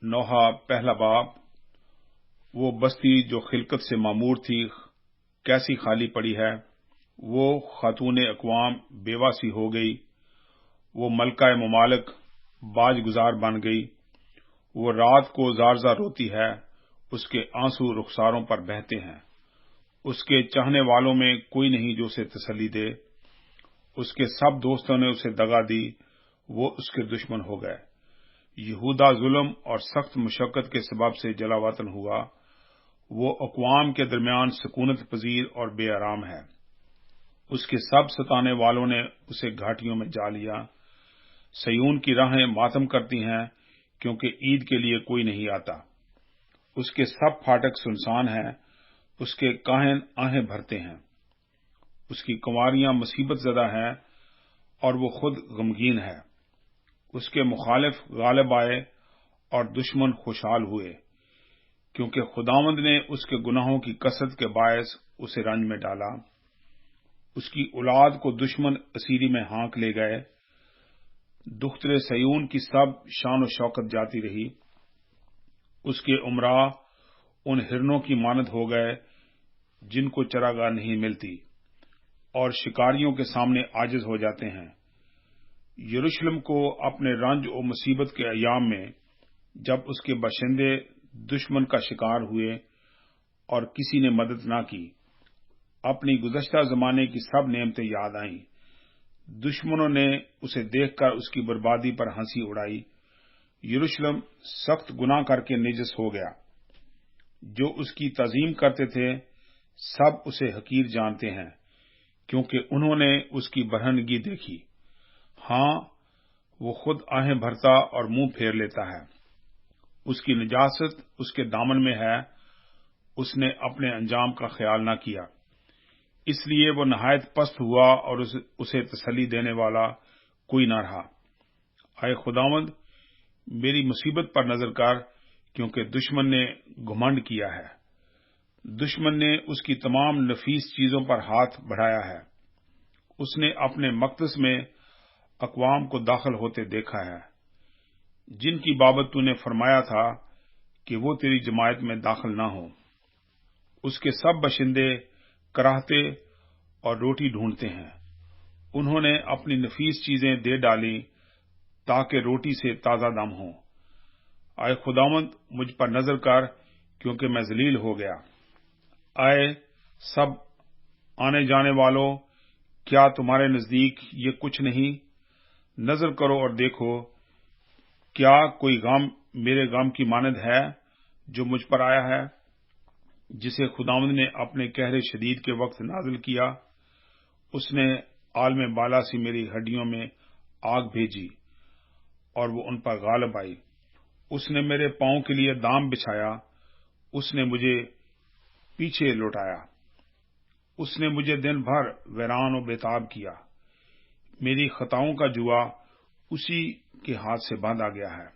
نوحہ پہلا باب۔ وہ بستی جو خلقت سے معمور تھی کیسی خالی پڑی ہے، وہ خاتون اقوام بیوہ سی ہو گئی، وہ ملکہ ممالک باج گزار بن گئی، وہ رات کو زار زار روتی ہے، اس کے آنسو رخساروں پر بہتے ہیں، اس کے چاہنے والوں میں کوئی نہیں جو اسے تسلی دے، اس کے سب دوستوں نے اسے دغا دی، وہ اس کے دشمن ہو گئے۔ یہودا ظلم اور سخت مشقت کے سبب سے جلا وطن ہوا، وہ اقوام کے درمیان سکونت پذیر اور بے آرام ہے۔ اس کے سب ستانے والوں نے اسے گھاٹیوں میں جا لیا۔ سیون کی راہیں ماتم کرتی ہیں کیونکہ عید کے لیے کوئی نہیں آتا۔ اس کے سب پھاٹک سنسان ہیں، اس کے کاہن آہیں بھرتے ہیں۔ اس کی کنواریاں مصیبت زدہ ہیں اور وہ خود غمگین ہے۔ اس کے مخالف غالب آئے اور دشمن خوشحال ہوئے، کیونکہ خداوند نے اس کے گناہوں کی کثرت کے باعث اسے رنج میں ڈالا۔ اس کی اولاد کو دشمن اسیری میں ہانک لے گئے۔ دختر سیون کی سب شان و شوکت جاتی رہی۔ اس کے امراء ان ہرنوں کی مانند ہو گئے جن کو چراگاہ نہیں ملتی، اور شکاریوں کے سامنے عاجز ہو جاتے ہیں۔ یروشلم کو اپنے رنج و مصیبت کے ایام میں، جب اس کے باشندے دشمن کا شکار ہوئے اور کسی نے مدد نہ کی، اپنی گزشتہ زمانے کی سب نعمتیں یاد آئیں۔ دشمنوں نے اسے دیکھ کر اس کی بربادی پر ہنسی اڑائی۔ یروشلم سخت گناہ کر کے نجس ہو گیا۔ جو اس کی تعظیم کرتے تھے سب اسے حقیر جانتے ہیں، کیونکہ انہوں نے اس کی برہنگی دیکھی۔ ہاں، وہ خود آہیں بھرتا اور منہ پھیر لیتا ہے۔ اس کی نجاست اس کے دامن میں ہے، اس نے اپنے انجام کا خیال نہ کیا، اس لیے وہ نہایت پست ہوا اور اسے تسلی دینے والا کوئی نہ رہا۔ اے خداوند، میری مصیبت پر نظر کر، کیونکہ دشمن نے گھمنڈ کیا ہے۔ دشمن نے اس کی تمام نفیس چیزوں پر ہاتھ بڑھایا ہے۔ اس نے اپنے مقدس میں اقوام کو داخل ہوتے دیکھا ہے، جن کی بابت تو نے فرمایا تھا کہ وہ تیری جماعت میں داخل نہ ہوں۔ اس کے سب باشندے کراہتے اور روٹی ڈھونڈتے ہیں۔ انہوں نے اپنی نفیس چیزیں دے ڈالی تاکہ روٹی سے تازہ دم ہوں۔ اے خداوند، مجھ پر نظر کر، کیونکہ میں ذلیل ہو گیا۔ اے سب آنے جانے والوں، کیا تمہارے نزدیک یہ کچھ نہیں؟ نظر کرو اور دیکھو، کیا کوئی غم میرے غم کی مانند ہے جو مجھ پر آیا ہے، جسے خداوند نے اپنے قہر شدید کے وقت نازل کیا؟ اس نے عالم بالا سی میری ہڈیوں میں آگ بھیجی اور وہ ان پر غالب آئی۔ اس نے میرے پاؤں کے لیے دام بچھایا، اس نے مجھے پیچھے لوٹایا۔ اس نے مجھے دن بھر ویران و بیتاب کیا۔ میری خطاؤں کا جوا اسی کے ہاتھ سے باندھا گیا ہے۔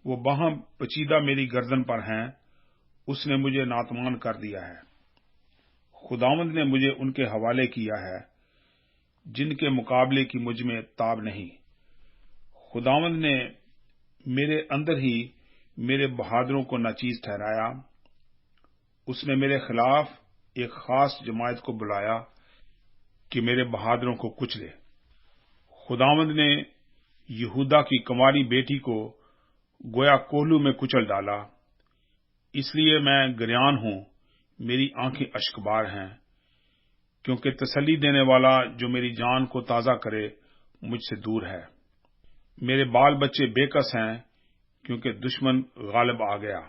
وہ باہم پیچیدہ میری گردن پر ہیں، اس نے مجھے ناتوان کر دیا ہے۔ خداوند نے مجھے ان کے حوالے کیا ہے جن کے مقابلے کی مجھ میں تاب نہیں۔ خداوند نے میرے اندر ہی میرے بہادروں کو ناچیز ٹھہرایا۔ اس نے میرے خلاف ایک خاص جماعت کو بلایا کہ میرے بہادروں کو کچلے۔ خداوند نے یہودا کی کنواری بیٹی کو گویا کوہلو میں کچل ڈالا۔ اس لیے میں گریان ہوں، میری آنکھیں اشکبار ہیں، کیونکہ تسلی دینے والا جو میری جان کو تازہ کرے مجھ سے دور ہے۔ میرے بال بچے بے کس ہیں، کیونکہ دشمن غالب آ گیا۔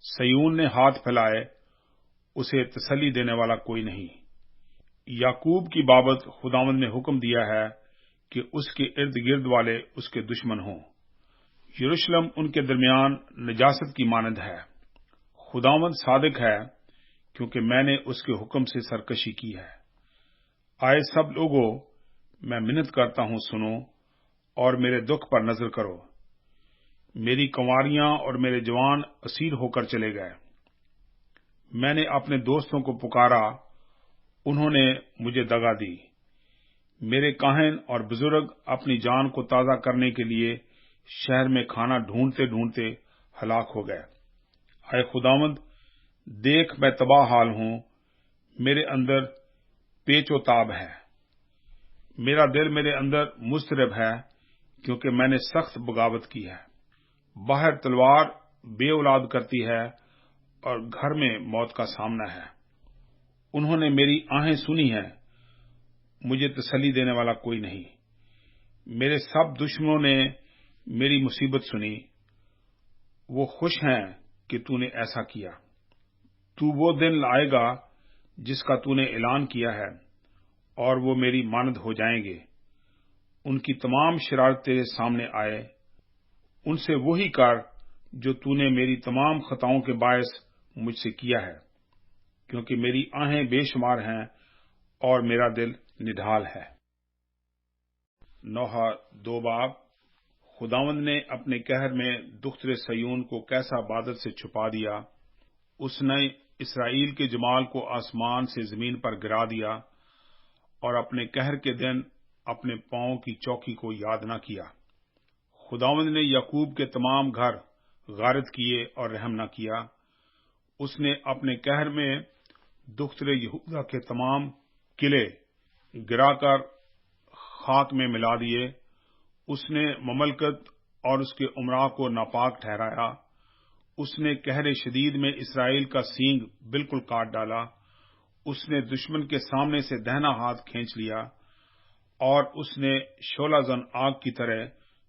سیون نے ہاتھ پھیلائے، اسے تسلی دینے والا کوئی نہیں۔ یعقوب کی بابت خداوند نے حکم دیا ہے کہ اس کے ارد گرد والے اس کے دشمن ہوں۔ یروشلم ان کے درمیان نجاست کی مانند ہے۔ خداوند صادق ہے، کیونکہ میں نے اس کے حکم سے سرکشی کی ہے۔ آئے سب لوگوں، میں منت کرتا ہوں، سنو اور میرے دکھ پر نظر کرو۔ میری کنواریاں اور میرے جوان اسیر ہو کر چلے گئے۔ میں نے اپنے دوستوں کو پکارا، انہوں نے مجھے دغا دی۔ میرے کاہن اور بزرگ اپنی جان کو تازہ کرنے کے لیے شہر میں کھانا ڈھونڈتے ڈھونڈتے ہلاک ہو گئے۔ اے خداوند، دیکھ میں تباہ حال ہوں، میرے اندر پیچ و تاب ہے، میرا دل میرے اندر مضطرب ہے، کیونکہ میں نے سخت بغاوت کی ہے۔ باہر تلوار بے اولاد کرتی ہے اور گھر میں موت کا سامنا ہے۔ انہوں نے میری آہیں سنی ہیں، مجھے تسلی دینے والا کوئی نہیں۔ میرے سب دشمنوں نے میری مصیبت سنی، وہ خوش ہیں کہ تو نے ایسا کیا۔ تو وہ دن لائے گا جس کا تو نے اعلان کیا ہے، اور وہ میری مانند ہو جائیں گے۔ ان کی تمام شرارت تیرے سامنے آئے، ان سے وہی کر جو تو نے میری تمام خطاؤں کے باعث مجھ سے کیا ہے، کیونکہ میری آہیں بے شمار ہیں اور میرا دل نڈھال ہے۔ نوح 2 باب۔ خداوند نے اپنے قہر میں دختر سیون کو کیسا بادل سے چھپا دیا، اس نے اسرائیل کے جمال کو آسمان سے زمین پر گرا دیا، اور اپنے قہر کے دن اپنے پاؤں کی چوکی کو یاد نہ کیا۔ خداوند نے یعقوب کے تمام گھر غارت کیے اور رحم نہ کیا۔ اس نے اپنے قہر میں دختر یہودا کے تمام قلعے گرا کر خاک میں ملا دیے۔ اس نے مملکت اور اس کے عمراء کو ناپاک ٹھہرایا۔ اس نے قہر شدید میں اسرائیل کا سینگ بالکل کاٹ ڈالا۔ اس نے دشمن کے سامنے سے دہنا ہاتھ کھینچ لیا، اور اس نے شعلہ زن آگ کی طرح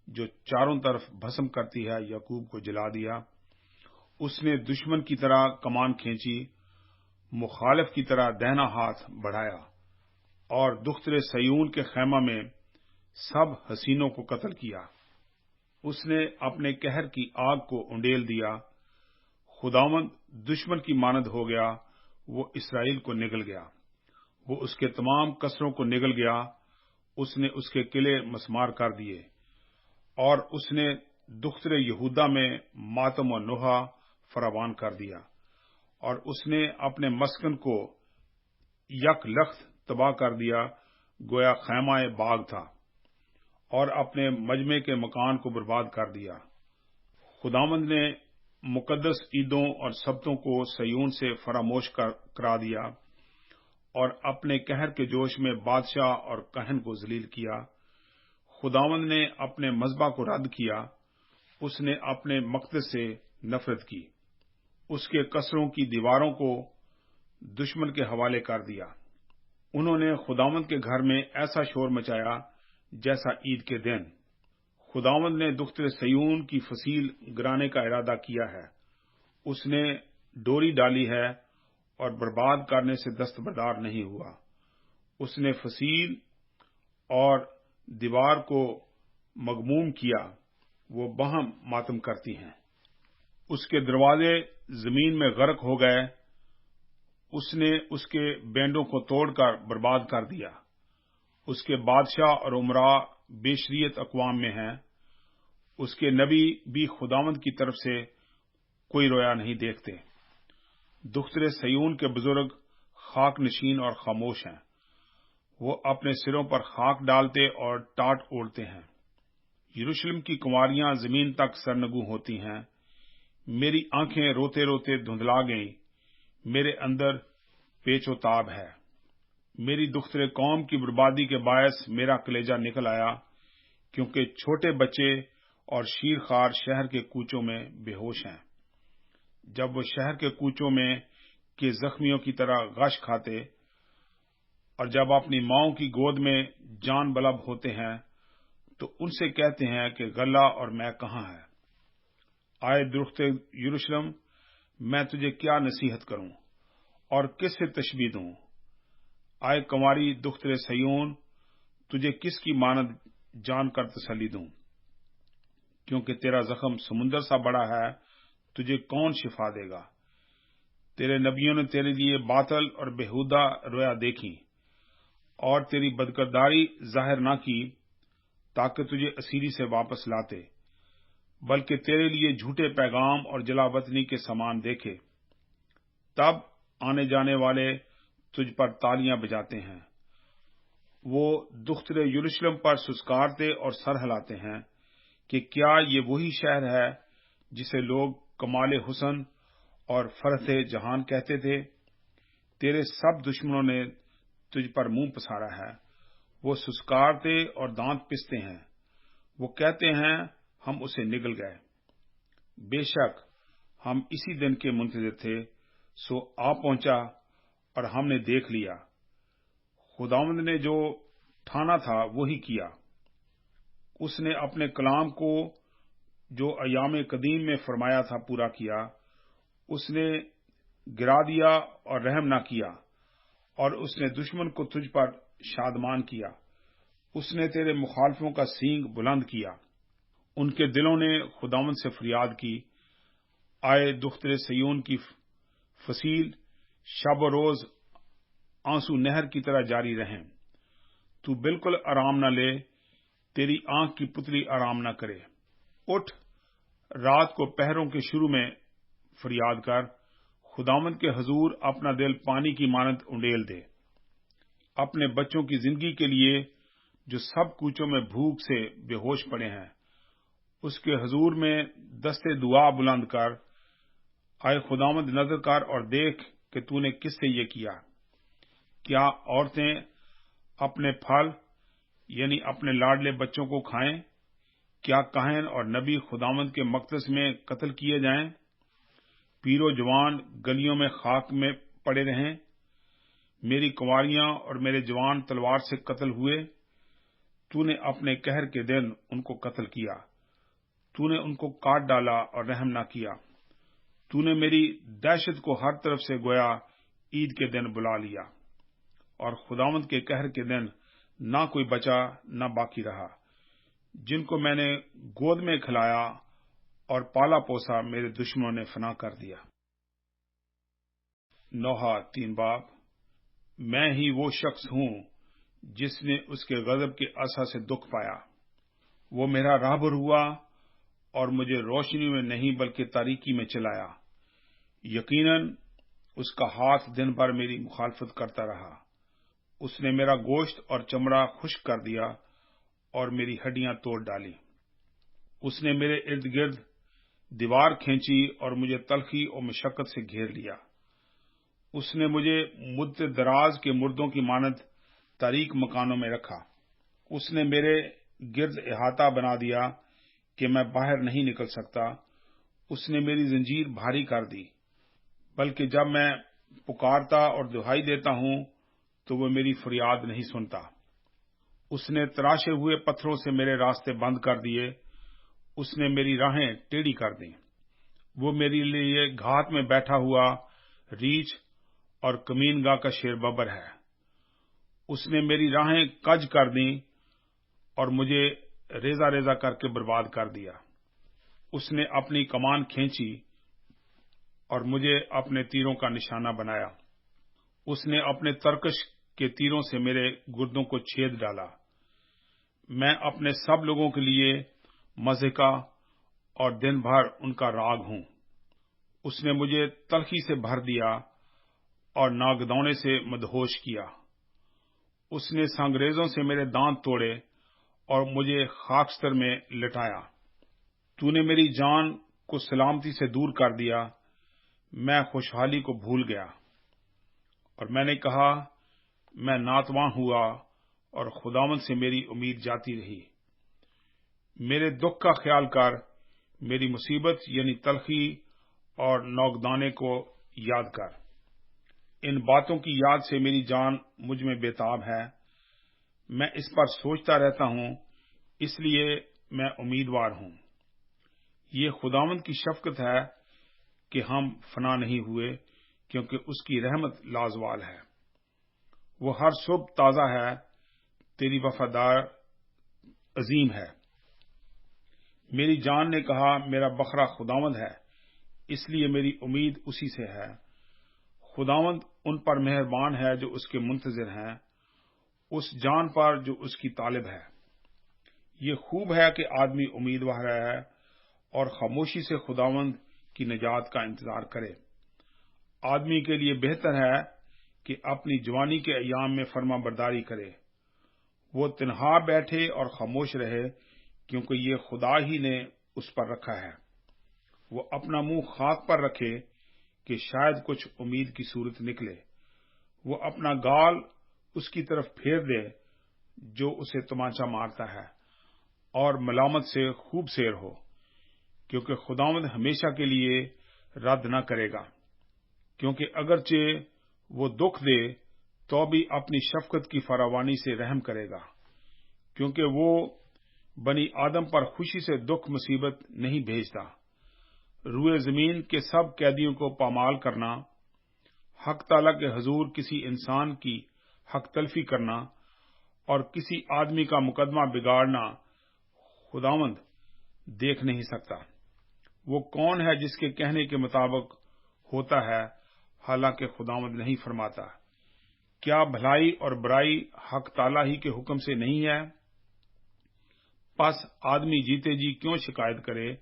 جو چاروں طرف بھسم کرتی ہے یعقوب کو جلا دیا۔ اس نے دشمن کی طرح کمان کھینچی، مخالف کی طرح دہنا ہاتھ بڑھایا، اور دختر سیون کے خیمہ میں سب حسینوں کو قتل کیا۔ اس نے اپنے قہر کی آگ کو انڈیل دیا۔ خداوند دشمن کی مانند ہو گیا، وہ اسرائیل کو نگل گیا، وہ اس کے تمام قصروں کو نگل گیا۔ اس نے اس کے قلعے مسمار کر دیے، اور اس نے دختر یہودا میں ماتم و نوحہ فراوان کر دیا، اور اس نے اپنے مسکن کو یک لخت تباہ کر دیا، گویا خیمہ باغ تھا، اور اپنے مجمع کے مکان کو برباد کر دیا۔ خداوند نے مقدس عیدوں اور سبتوں کو سیون سے فراموش کرا دیا، اور اپنے قہر کے جوش میں بادشاہ اور کہن کو ذلیل کیا۔ خداوند نے اپنے مذبح کو رد کیا، اس نے اپنے مقدس سے نفرت کی، اس کے قصروں کی دیواروں کو دشمن کے حوالے کر دیا۔ انہوں نے خداوند کے گھر میں ایسا شور مچایا جیسا عید کے دن۔ خداوند نے دختر سیون کی فصیل گرانے کا ارادہ کیا ہے، اس نے ڈوری ڈالی ہے اور برباد کرنے سے دستبردار نہیں ہوا۔ اس نے فصیل اور دیوار کو مغموم کیا، وہ باہم ماتم کرتی ہیں۔ اس کے دروازے زمین میں غرق ہو گئے، اس نے اس کے بینڈوں کو توڑ کر برباد کر دیا۔ اس کے بادشاہ اور عمراء بے شریعت اقوام میں ہیں، اس کے نبی بھی خداوند کی طرف سے کوئی رویا نہیں دیکھتے۔ دختر سیون کے بزرگ خاک نشین اور خاموش ہیں، وہ اپنے سروں پر خاک ڈالتے اور ٹاٹ اوڑھتے ہیں۔ یروشلم کی کنواریاں زمین تک سرنگوں ہوتی ہیں۔ میری آنکھیں روتے روتے دھندلا گئیں، میرے اندر پیچ و تاب ہے۔ میری دختر قوم کی بربادی کے باعث میرا کلیجہ نکل آیا، کیونکہ چھوٹے بچے اور شیر خوار شہر کے کوچوں میں بے ہوش ہیں۔ جب وہ شہر کے کوچوں میں کے زخمیوں کی طرح غش کھاتے، اور جب اپنی ماؤں کی گود میں جان بلب ہوتے ہیں، تو ان سے کہتے ہیں کہ غلہ اور میں کہاں ہے؟ آئے درخت یروشلم، میں تجھے کیا نصیحت کروں اور کس سے تشبیہ دوں؟ آئے کنواری دختر سیون، تجھے کس کی مانند جان کر تسلی دوں؟ کیونکہ تیرا زخم سمندر سا بڑا ہے، تجھے کون شفا دے گا؟ تیرے نبیوں نے تیرے لیے باطل اور بےہودہ رویا دیکھی، اور تیری بدکرداری ظاہر نہ کی تاکہ تجھے اسیری سے واپس لاتے، بلکہ تیرے لیے جھوٹے پیغام اور جلا وطنی کے سامان دیکھے۔ تب آنے جانے والے تجھ پر تالیاں بجاتے ہیں، وہ دختر یروشلم پر سسکارتے اور سر ہلاتے ہیں کہ کیا یہ وہی شہر ہے جسے لوگ کمال حسن اور فرحت جہان کہتے تھے، تیرے سب دشمنوں نے تجھ پر منہ پسارا ہے۔ وہ سسکارتے اور دانت پستے ہیں، وہ کہتے ہیں ہم اسے نگل گئے۔ بے شک ہم اسی دن کے منتظر تھے، سو آ پہنچا اور ہم نے دیکھ لیا۔ خداوند نے جو ٹھانا تھا وہی کیا۔ اس نے اپنے کلام کو جو ایام قدیم میں فرمایا تھا پورا کیا۔ اس نے گرا دیا اور رحم نہ کیا، اور اس نے دشمن کو تجھ پر شادمان کیا۔ اس نے تیرے مخالفوں کا سینگ بلند کیا۔ ان کے دلوں نے خداوند سے فریاد کی، آئے دختر سیون کی فصیل شب و روز آنسو نہر کی طرح جاری رہیں۔ تو بالکل آرام نہ لے، تیری آنکھ کی پتلی آرام نہ کرے۔ اٹھ، رات کو پہروں کے شروع میں فریاد کر، خداوند کے حضور اپنا دل پانی کی مانند انڈیل دے۔ اپنے بچوں کی زندگی کے لیے جو سب کوچوں میں بھوک سے بے ہوش پڑے ہیں، اس کے حضور میں دستے دعا بلند کر، آئے خداوند نظر کر اور دیکھ کہ تو نے کس سے یہ کیا۔ کیا عورتیں اپنے پھل یعنی اپنے لاڈلے بچوں کو کھائیں؟ کیا کاہن اور نبی خداوند کے مقدس میں قتل کیے جائیں؟ پیرو جوان گلیوں میں خاک میں پڑے رہیں؟ میری کنواریاں اور میرے جوان تلوار سے قتل ہوئے۔ تو نے اپنے قہر کے دن ان کو قتل کیا، تو نے ان کو کاٹ ڈالا اور رحم نہ کیا۔ تو نے میری دہشت کو ہر طرف سے گویا عید کے دن بلا لیا، اور خداوند کے قہر کے دن نہ کوئی بچا نہ باقی رہا۔ جن کو میں نے گود میں کھلایا اور پالا پوسا، میرے دشمنوں نے فنا کر دیا۔ نوحہ 3 باب۔ میں ہی وہ شخص ہوں جس نے اس کے غضب کے عصا سے دکھ پایا۔ وہ میرا راہبر ہوا اور مجھے روشنی میں نہیں بلکہ تاریکی میں چلایا۔ یقیناً اس کا ہاتھ دن بھر میری مخالفت کرتا رہا۔ اس نے میرا گوشت اور چمڑا خشک کر دیا اور میری ہڈیاں توڑ ڈالی۔ اس نے میرے ارد گرد دیوار کھینچی اور مجھے تلخی اور مشقت سے گھیر لیا۔ اس نے مجھے مدت دراز کے مردوں کی مانند تاریک مکانوں میں رکھا۔ اس نے میرے گرد احاطہ بنا دیا کہ میں باہر نہیں نکل سکتا۔ اس نے میری زنجیر بھاری کر دی، بلکہ جب میں پکارتا اور دہائی دیتا ہوں تو وہ میری فریاد نہیں سنتا۔ اس نے تراشے ہوئے پتھروں سے میرے راستے بند کر دیے۔ اس نے میری راہیں ٹیڑھی کر دیں۔ وہ میرے لیے گھات میں بیٹھا ہوا ریچھ اور کمین گاہ کا شیر ببر ہے۔ اس نے میری راہیں کج کر دیں اور مجھے ریزہ ریزہ کر کے برباد کر دیا۔ اس نے اپنی کمان کھینچی اور مجھے اپنے تیروں کا نشانہ بنایا۔ اس نے اپنے ترکش کے تیروں سے میرے گردوں کو چھید ڈالا۔ میں اپنے سب لوگوں کے لیے مضحکہ اور دن بھر ان کا راگ ہوں۔ اس نے مجھے تلخی سے بھر دیا اور ناگدونے سے مدہوش کیا۔ اس نے سنگریزوں سے میرے دانت توڑے اور مجھے خاکستر میں لٹایا۔ تو نے میری جان کو سلامتی سے دور کر دیا۔ میں خوشحالی کو بھول گیا اور میں نے کہا، میں ناتواں ہوا اور خداوند سے میری امید جاتی رہی۔ میرے دکھ کا خیال کر، میری مصیبت یعنی تلخی اور نوگدانے کو یاد کر۔ ان باتوں کی یاد سے میری جان مجھ میں بےتاب ہے۔ میں اس پر سوچتا رہتا ہوں، اس لیے میں امیدوار ہوں۔ یہ خداوند کی شفقت ہے کہ ہم فنا نہیں ہوئے، کیونکہ اس کی رحمت لازوال ہے۔ وہ ہر صبح تازہ ہے، تیری وفادار عظیم ہے۔ میری جان نے کہا، میرا بکرا خداوند ہے، اس لیے میری امید اسی سے ہے۔ خداوند ان پر مہربان ہے جو اس کے منتظر ہیں، اس جان پر جو اس کی طالب ہے۔ یہ خوب ہے کہ آدمی امیدوار ہے اور خاموشی سے خداوند کی نجات کا انتظار کرے۔ آدمی کے لیے بہتر ہے کہ اپنی جوانی کے ایام میں فرما برداری کرے۔ وہ تنہا بیٹھے اور خاموش رہے، کیونکہ یہ خدا ہی نے اس پر رکھا ہے۔ وہ اپنا منہ خاک پر رکھے کہ شاید کچھ امید کی صورت نکلے۔ وہ اپنا گال اس کی طرف پھیر دے جو اسے تمانچہ مارتا ہے، اور ملامت سے خوب سیر ہو، کیونکہ خداوند ہمیشہ کے لیے رد نہ کرے گا، کیونکہ اگرچہ وہ دکھ دے تو بھی اپنی شفقت کی فراوانی سے رحم کرے گا، کیونکہ وہ بنی آدم پر خوشی سے دکھ مصیبت نہیں بھیجتا۔ روئے زمین کے سب قیدیوں کو پامال کرنا، حق تعالی کے حضور کسی انسان کی حق تلفی کرنا اور کسی آدمی کا مقدمہ بگاڑنا خداوند دیکھ نہیں سکتا۔ وہ کون ہے جس کے کہنے کے مطابق ہوتا ہے، حالانکہ خداوند نہیں فرماتا؟ کیا بھلائی اور برائی حق تعالی ہی کے حکم سے نہیں ہے؟ پس آدمی جیتے جی کیوں شکایت کرے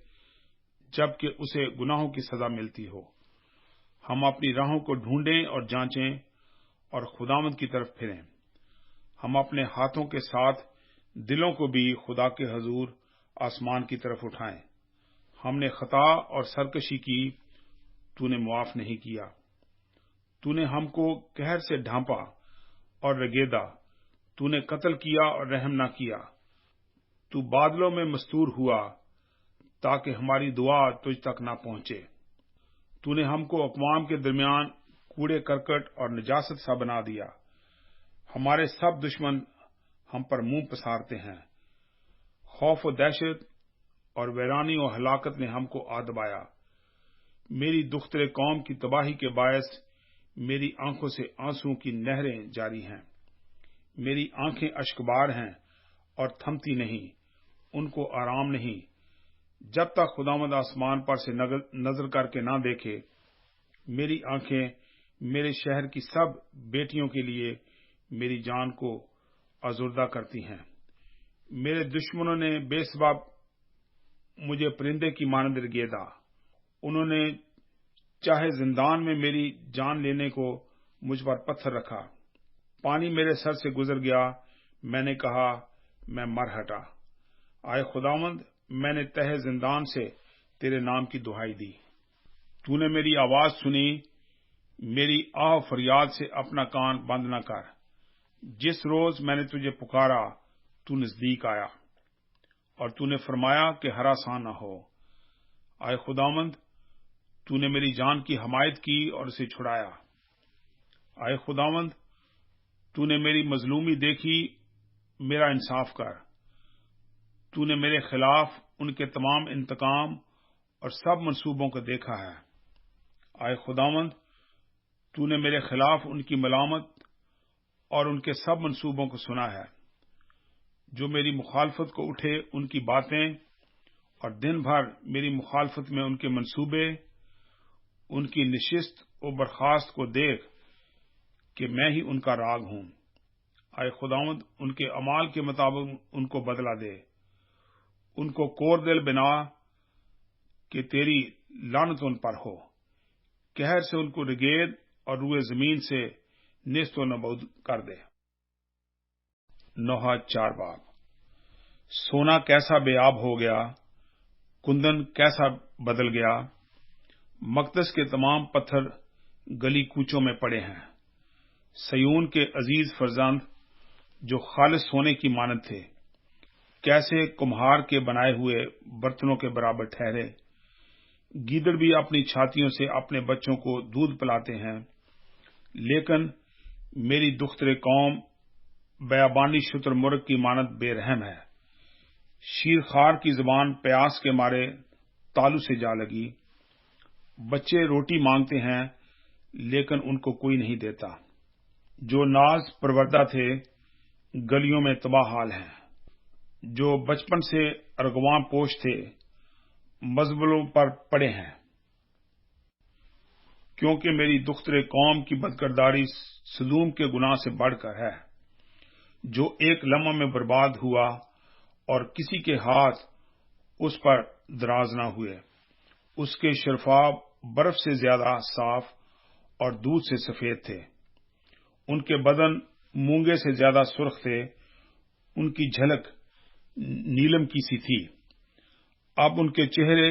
جبکہ اسے گناہوں کی سزا ملتی ہو؟ ہم اپنی راہوں کو ڈھونڈیں اور جانچیں اور خداوند کی طرف پھریں۔ ہم اپنے ہاتھوں کے ساتھ دلوں کو بھی خدا کے حضور آسمان کی طرف اٹھائیں۔ ہم نے خطا اور سرکشی کی، تو نے معاف نہیں کیا۔ تو نے ہم کو قہر سے ڈھانپا اور رگیدا، تو نے قتل کیا اور رحم نہ کیا۔ تو بادلوں میں مستور ہوا تاکہ ہماری دعا تجھ تک نہ پہنچے۔ تو نے ہم کو اقوام کے درمیان کوڑے کرکٹ اور نجاست سا بنا دیا۔ ہمارے سب دشمن ہم پر منہ پسارتے ہیں۔ خوف و دہشت اور ویرانی و ہلاکت نے ہم کو آ دبایا۔ میری دختر قوم کی تباہی کے باعث میری آنکھوں سے آنسوں کی نہریں جاری ہیں۔ میری آنکھیں اشکبار ہیں اور تھمتی نہیں، ان کو آرام نہیں، جب تک خداوند آسمان پر سے نظر کر کے نہ دیکھے۔ میری آنکھیں میرے شہر کی سب بیٹیوں کے لیے میری جان کو آزردہ کرتی ہیں۔ میرے دشمنوں نے بے سبب مجھے پرندے کی مانند رگیدا۔ انہوں نے چاہے زندان میں میری جان لینے کو مجھ پر پتھر رکھا۔ پانی میرے سر سے گزر گیا، میں نے کہا میں مر ہٹا۔ آئے خداوند، میں نے تہہ زندان سے تیرے نام کی دہائی دی۔ تو نے میری آواز سنی، میری آہ فریاد سے اپنا کان بند نہ کر۔ جس روز میں نے تجھے پکارا تو نزدیک آیا، اور تو نے فرمایا کہ ہراساں نہ ہو۔ آئے خداوند، تو نے میری جان کی حمایت کی اور اسے چھڑایا۔ آئے خداوند، تو نے میری مظلومی دیکھی، میرا انصاف کر۔ تو نے میرے خلاف ان کے تمام انتقام اور سب منصوبوں کو دیکھا ہے۔ آئے خداوند، تو نے میرے خلاف ان کی ملامت اور ان کے سب منصوبوں کو سنا ہے۔ جو میری مخالفت کو اٹھے ان کی باتیں اور دن بھر میری مخالفت میں ان کے منصوبے، ان کی نشست و برخاست کو دیکھ کہ میں ہی ان کا راگ ہوں۔ آئے خداوند، ان کے اعمال کے مطابق ان کو بدلہ دے۔ ان کو کور دل بنا کہ تیری لعنت ان پر ہو۔ قہر سے ان کو رگید اور روئے زمین سے نیست و نابود کر دے۔ نوح 4 باب۔ سونا کیسا بے آب ہو گیا، کندن کیسا بدل گیا، مقدس کے تمام پتھر گلی کوچوں میں پڑے ہیں۔ سیون کے عزیز فرزند جو خالص سونے کی مانند تھے، کیسے کمہار کے بنائے ہوئے برتنوں کے برابر ٹھہرے۔ گیدڑ بھی اپنی چھاتیوں سے اپنے بچوں کو دودھ پلاتے ہیں، لیکن میری دختر قوم بیابانی شتر مرغ کی مانند بے رحم ہے۔ شیرخوار کی زبان پیاس کے مارے تالو سے جا لگی۔ بچے روٹی مانگتے ہیں لیکن ان کو کوئی نہیں دیتا۔ جو ناز پروردہ تھے گلیوں میں تباہ حال ہیں۔ جو بچپن سے ارغواں پوش تھے مزبلوں پر پڑے ہیں، کیونکہ میری دختر قوم کی بدکرداری سدوم کے گناہ سے بڑھ کر ہے، جو ایک لمحہ میں برباد ہوا اور کسی کے ہاتھ اس پر دراز نہ ہوئے۔ اس کے شرفاب برف سے زیادہ صاف اور دودھ سے سفید تھے۔ ان کے بدن مونگے سے زیادہ سرخ تھے، ان کی جھلک نیلم کی سی تھی۔ اب ان کے چہرے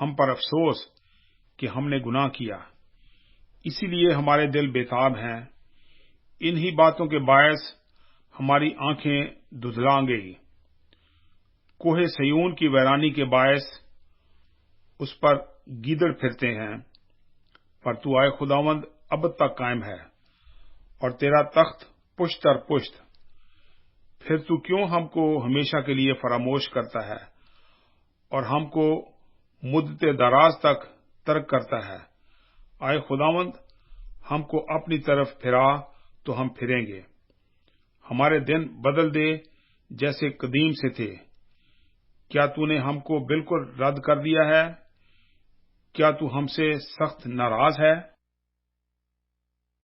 ہم پر افسوس کہ ہم نے گناہ کیا، اسی لیے ہمارے دل بےتاب ہیں۔ انہی باتوں کے باعث ہماری آنکھیں دھندلا گئی۔ کوہ سیون کی ویرانی کے باعث اس پر گیدڑ پھرتے ہیں، پر تو آئے خداوند اب تک قائم ہے اور تیرا تخت پشت در پشت۔ پھر تو کیوں ہم کو ہمیشہ کے لیے فراموش کرتا ہے اور ہم کو مدت دراز تک ترک کرتا ہے؟ آئے خداوند ہم کو اپنی طرف پھرا تو ہم پھریں گے۔ ہمارے دن بدل دے جیسے قدیم سے تھے۔ کیا تو نے ہم کو بالکل رد کر دیا ہے؟ کیا تو ہم سے سخت ناراض ہے؟